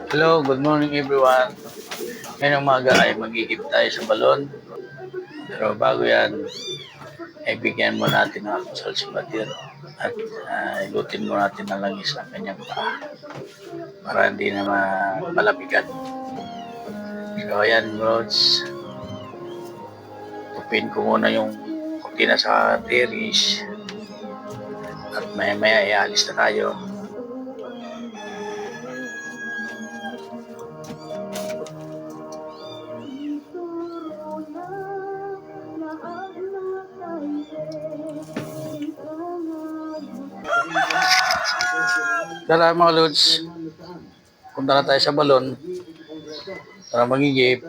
Hello, good morning everyone. Ngayong umaga ay mag-iigib tayo sa balon. Pero bago yan, ay bigyan mo natin ng almusal si Badir at ilutin mo natin ng langis ang kanyang paa para hindi na malapigan. So ayan bros, tupin ko muna yung kurtina sa terrace at maya maya ialis na tayo. Tara mga lods, punta na tayo sa balon para magigip.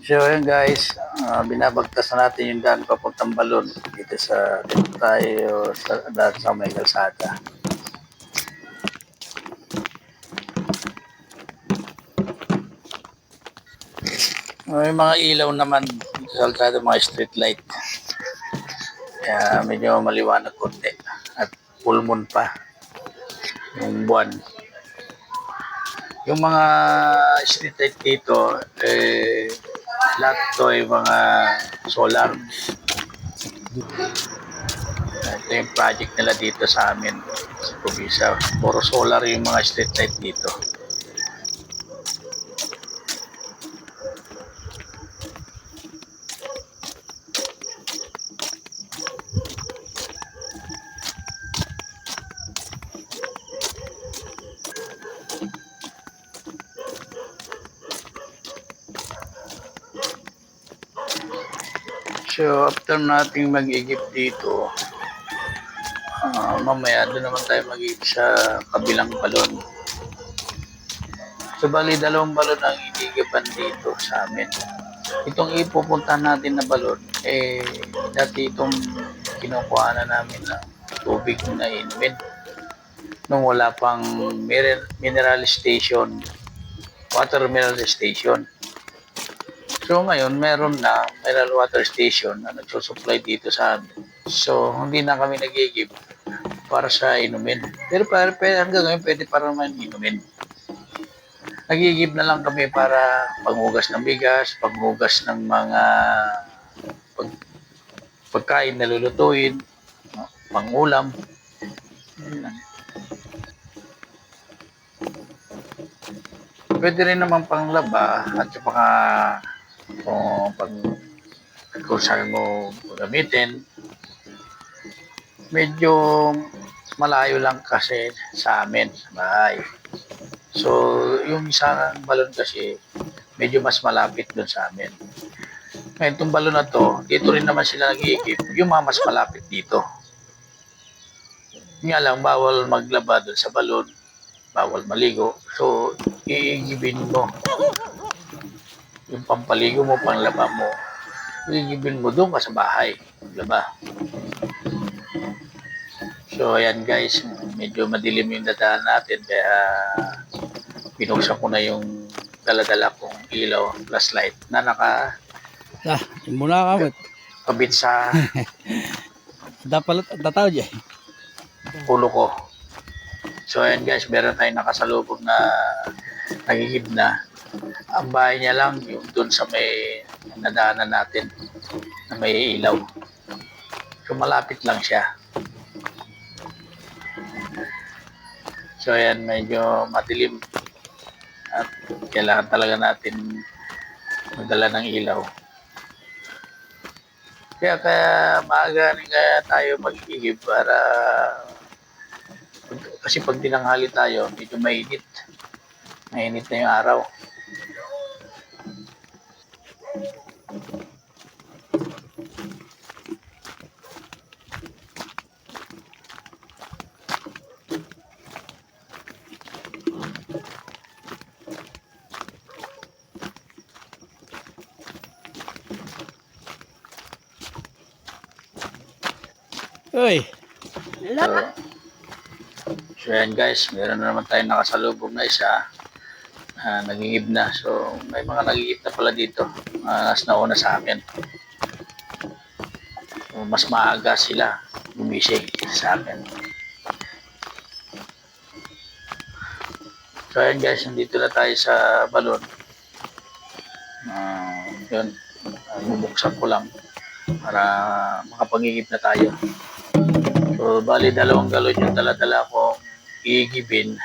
So ayan guys, binabagtas na natin yung daan papuntang balon dito tayo sa may kalsada. May mga ilaw naman sa kalsada, mga street light. Kaya medyo maliwanag konti at full moon pa yung buwan. Yung mga street light dito, lahat to ay mga solar. Ito yung project nila dito sa amin sa probinsya. Puro solar yung mga street light dito. So after nating mag-igip dito, mamaya doon naman tayo mag-igip sa kabilang balon. So bali dalawang balon ang igigipan dito sa amin. Itong ipupuntahan natin na balon, dati itong kinukuha na namin ng tubig na inumin. Nung wala pang mineral station, water mineral station. So ngayon, meron na mineral water station na nagsusupply dito sa amin. So hindi na kami nagigib para sa inumin. Pero hanggang ngayon pwede para naman inumin. Nagigib na lang kami para panghugas ng bigas, panghugas ng mga pagkain na lulutuin, pangulam. Pwede rin naman panglaba at saka kung saan mo gamitin. Medyo malayo lang kasi sa amin, sa bahay. So, yung isang balon kasi, medyo mas malapit dun sa amin. Ngayon, itong balon na to, dito rin naman sila nag-iigip, yung mga mas malapit dito. Nga lang, bawal maglaba dun sa balon, bawal maligo. So, iigibin mo. Yung pampaligo mo, panglaba mo, iigibin mo doon ka sa bahay, maglaba. So ayan guys, medyo madilim yung dadaan natin kaya binuksan ko na yung dala-dala kong ilaw, flashlight na muna ka kabit sa dapat tataw dyan. ulo ko. So ayan guys, meron tayong nakasalubong na nagigib na. Ang bahay niya lang yung doon sa may nadaanan natin na may ilaw. So malapit lang siya. So ayan, medyo madilim at kailangan talaga natin magdala ng ilaw. Kaya maaga rin kaya tayo mag-igib para kasi pag tinanghali tayo, medyo mainit. Mainit na yung araw. Uy. So yan guys, meron na naman tayong nakasalubong na isa. nagigib na. So, may mga nagigib na pala dito. Mas nauna sa akin. So, mas maaga sila gumising sa akin. So, ayan guys, nandito na tayo sa balon. Yun, bubuksan ko lang para makapagigib na tayo. So, bali 2 galon yung dala-dala kong iigibin.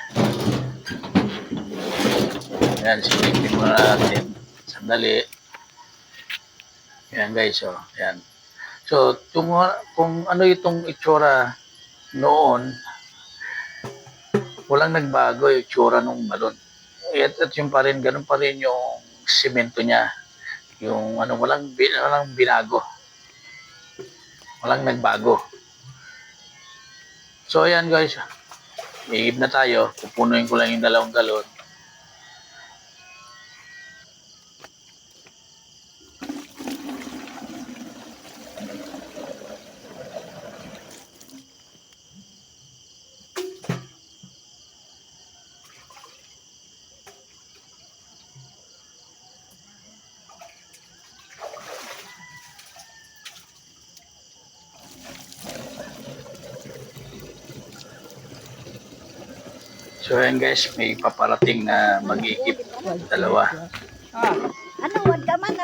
Ayan, silipin muna natin. Sandali. Ayan guys, oh. Ayan. So, kung ano itong itsura noon, walang nagbago yung itsura ng balon. At yung pa rin, ganun pa rin yung simento niya. Yung ano, walang binago. Walang nagbago. So, ayan guys. Iigib na tayo. Pupunuin ko lang yung 2 galon. So ayan guys, may paparating na mag-iigib. 2. Ano, wag ka man.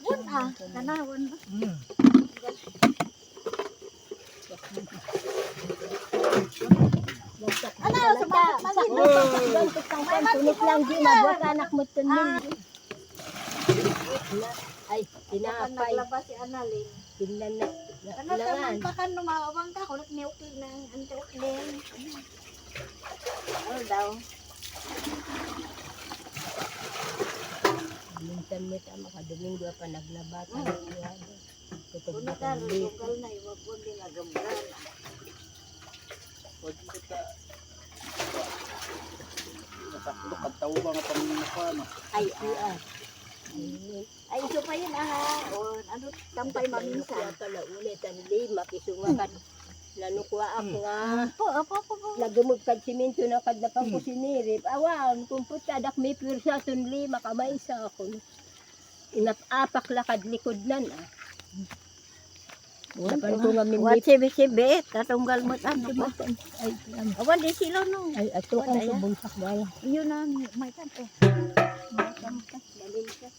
Wun kanawan ba? Ano, sa bakit Sunit lang din, mabuhat anak mo tunin. Ay, tinapay. naglabas si Annalyn. Tingnan na. Ano naman pa kan lumawang ka, kulit ni Ukil ng anti-Ukilin. Ano daw? Minsan mo sa makadomingo pa naglabatan. Kutog Kuno na ka, kang lokal na, iwag din agambran. ay. Ay, iso pa yun o ano, tampay maminsan. Nanukuha ka na ulit ang lima, kisungakan. Nanukuha ako nga. Apo. Nagumog kag simento na kadlapang ko sinirip. Awan, kung putadak may pirsa sun lima, kamaysa ako. Inapapak lakad likod nan. Dapan ko nga What minip. sibi, tatunggal mo ano ba? Ay, Awan di sila no. ay, ato kang subungsak wala. Yun na, may kante. May kante. Dalin ka.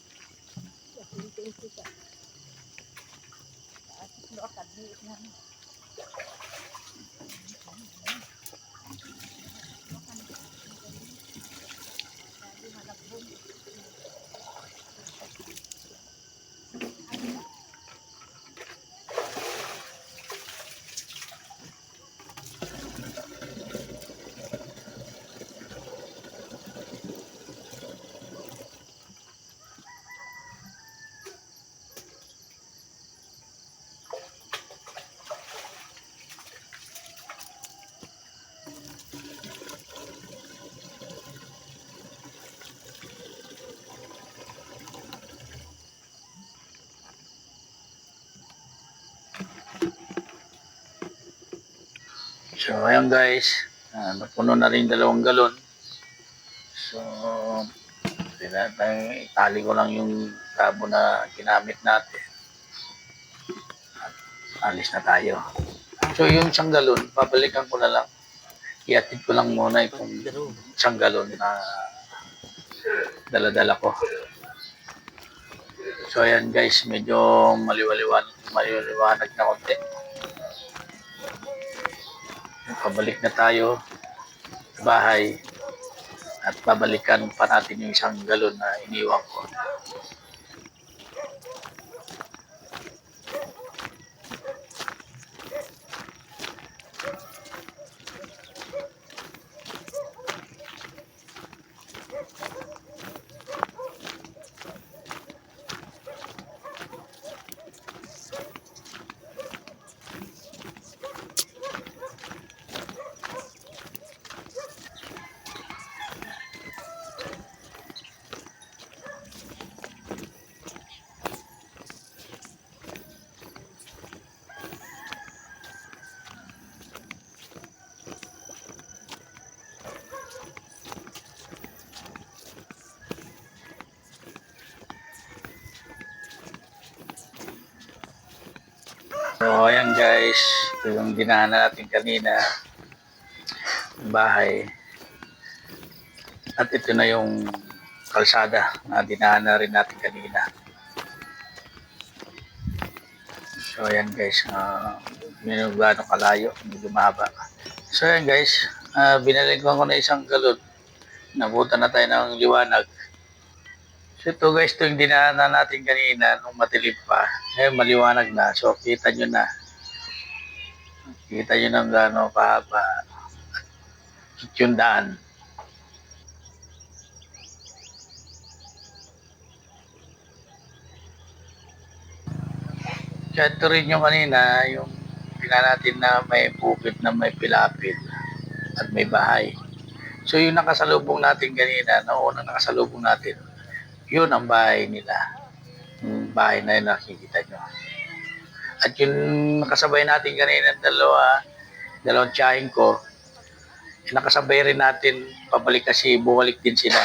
So ayan guys, napuno na rin 2 galon. So, itali ko lang yung tabo na ginamit natin. At alis na tayo. So yung 1 galon, babalikan ko na lang. Iatid ko lang muna itong 1 galon na dala-dala ko. So ayan guys, medyo maliwanag na konti. Pabalik na tayo sa bahay at babalikan pa natin yung 1 galon na iniwan ko. So, ayan guys, ito yung dinahan natin kanina, yung bahay. At ito na yung kalsada na dinahan na rin natin kanina. So, ayan guys, medyo gaano kalayo, medyo mahaba. So, ayan guys, binalikan ko na isang galon. Nabutan na tayo ng liwanag. So, ito guys, ito yung dinaanan natin kanina nung madilim pa. Ngayon, maliwanag na. So, kita nyo na. Kita nyo ng gaano kahaba yung daan. Kaya ito rin yung kanina, yung natin na may bukid na may pilapil at may bahay. So yung nakasalubong natin kanina, naunang nakasalubong natin, yun ang bahay nila. Yung bahay na yun nakikita nyo. At yung nakasabay natin kanina, dalawang tiyahin ko, nakasabay rin natin pabalik kasi bumalik din sila.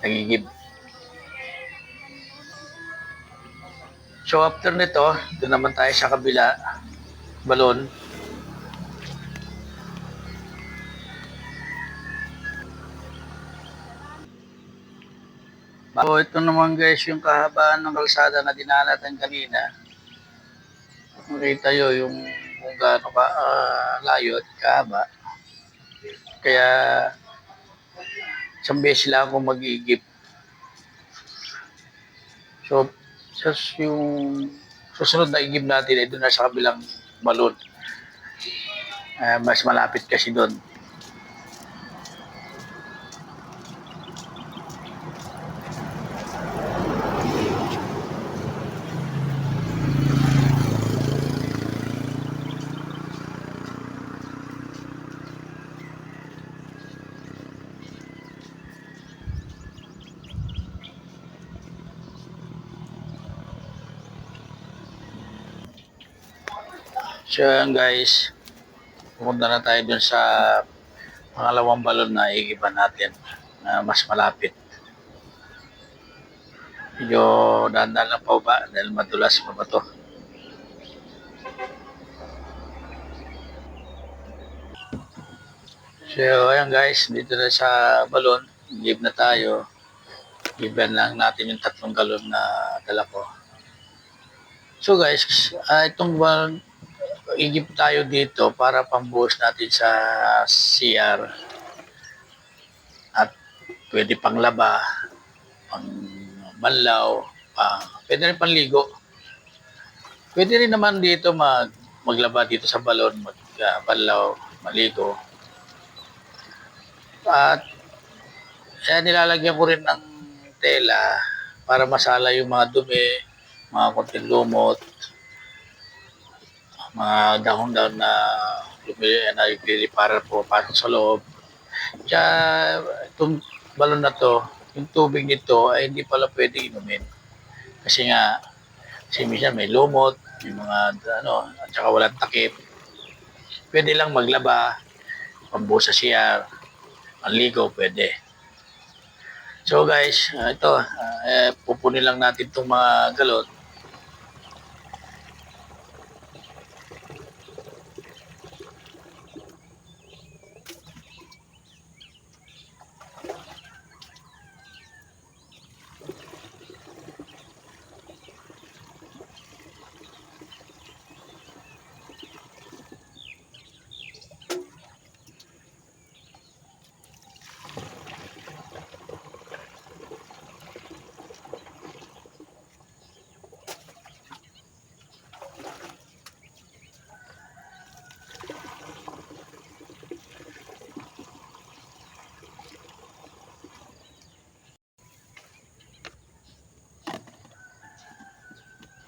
Nagigib. So after nito, doon naman tayo sa kabila, balon. So ito naman guys, yung kahabaan ng kalsada na dinanatan kanina. Makita nyo yung kung gaano ka layo at kahaba. Kaya isang beses lang ako mag-iigib. So, just yung susunod na igib natin ay doon na sa kabilang balon. Mas malapit kasi doon. So guys, pupunta na tayo dun sa pangalawang balon na igiban natin na mas malapit. Medyo dahan-dahan lang pa ba dahil madulas pa ba to. So ayan guys, dito na sa balon, give na tayo. Given lang natin yung 3 galon na dala ko. So guys, itong balon, igip tayo dito para pambuhos natin sa CR at pwede pang laba, pang banlaw, pwede rin panligo. Pwede rin naman dito maglaba dito sa balon, banlaw, maligo. At nilalagyan ko rin ng tela para masala yung mga dumi, mga konting lumot, mga dahon-dahon na para po pasok sa loob. Kaya itong balon na to, yung tubig nito ay hindi pala pwede inumin. Kasi minsan may lumot, may mga at saka walang takip. Pwede lang maglaba, pambuhos sa CR, manligo, pwede. So guys, ito, pupunin lang natin itong mga galon.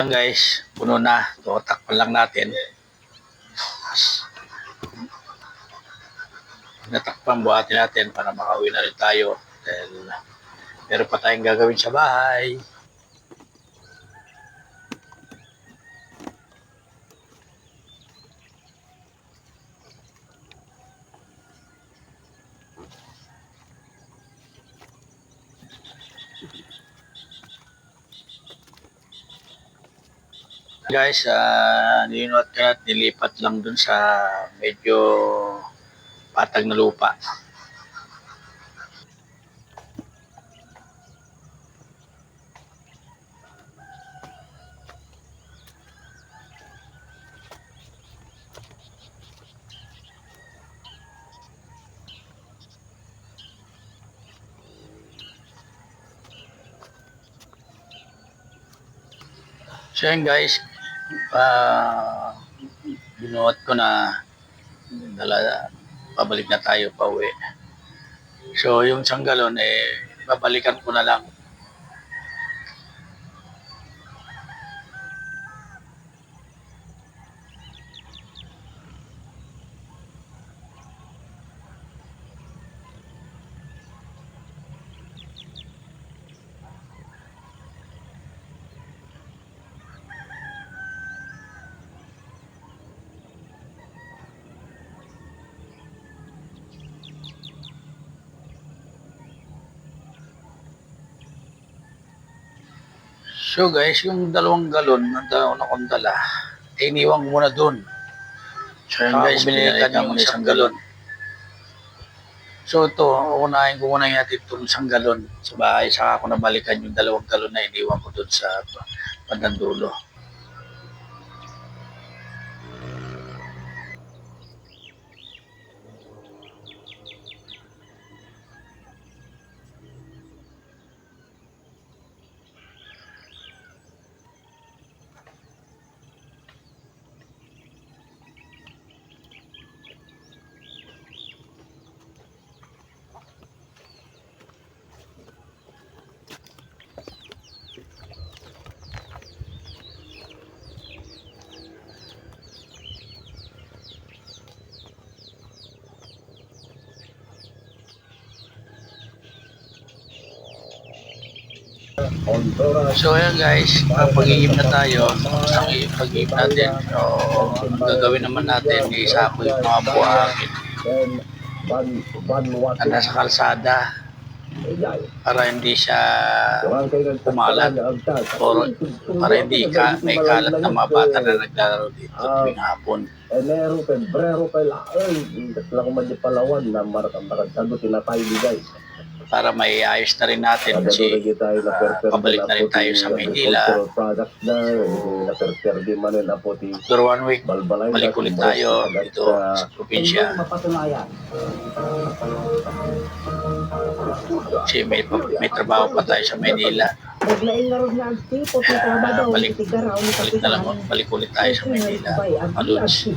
Guys, puno na. So, takpan lang natin. Natakpan, buhatin natin para makauwi na rin tayo. Dahil meron pa tayong gagawin sa bahay. Guys, nilinot ka at nilipat lang dun sa medyo patag na lupa. So yun guys, binuhat ko na pabalik na tayo pa uwi. So yung isang galon babalikan ko na lang. So guys, yung 2 galon na kong dala, iniwan ko muna dun. So yun guys, binilikan yung 1 galon. So ito, unahin ko muna natin itong 1 galon sa bahay. Saka ako nabalikan yung 2 galon na iniwan ko dun sa bandang dulo. So ayan guys, pag-iip na tayo. Ang pag-iip natin, so, ang gagawin naman natin, isa ko yung mga buhangin na nasa kalsada para hindi siya kumalat o para hindi may kalat na mga bata na naglalaro dito tuwing hapon. Enero, Pebrero, kailangan. Tatla ko madipalawan na maratang-maratang tinatay di guys. Para may ayos na rin natin kasi pabalik na rin tayo sa Maynila. After 1 week, balik ulit tayo dito sa probinsya. Kasi may trabaho pa tayo sa Maynila. Balik ulit tayo sa Maynila. Maluns.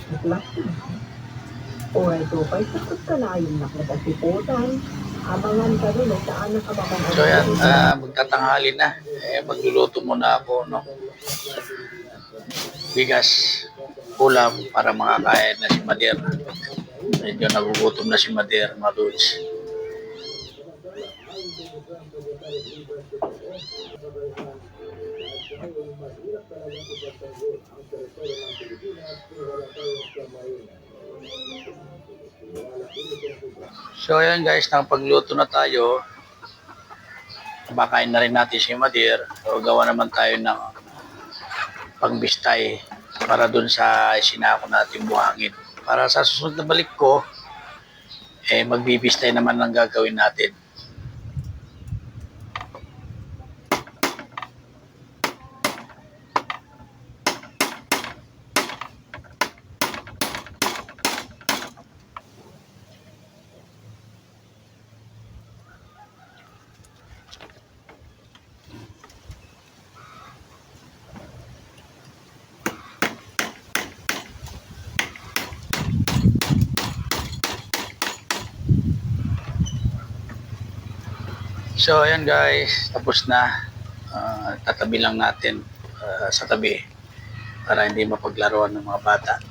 So yan, magtatanghali na. Magluluto muna ako ng bigas, ulam para makakain na si Mader. Medyo nagugutom na si Mader, Maluns. So ayan guys, nakapagluto na tayo. Bakain na rin natin si Madir. So gawa naman tayo ng pangbistay para dun sa sinako natin buhangin. Para sa susunod na balik ko, magbibistay naman ang gagawin natin. So ayan guys, tapos na. Tatabi lang natin sa tabi para hindi mapaglaruan ng mga bata.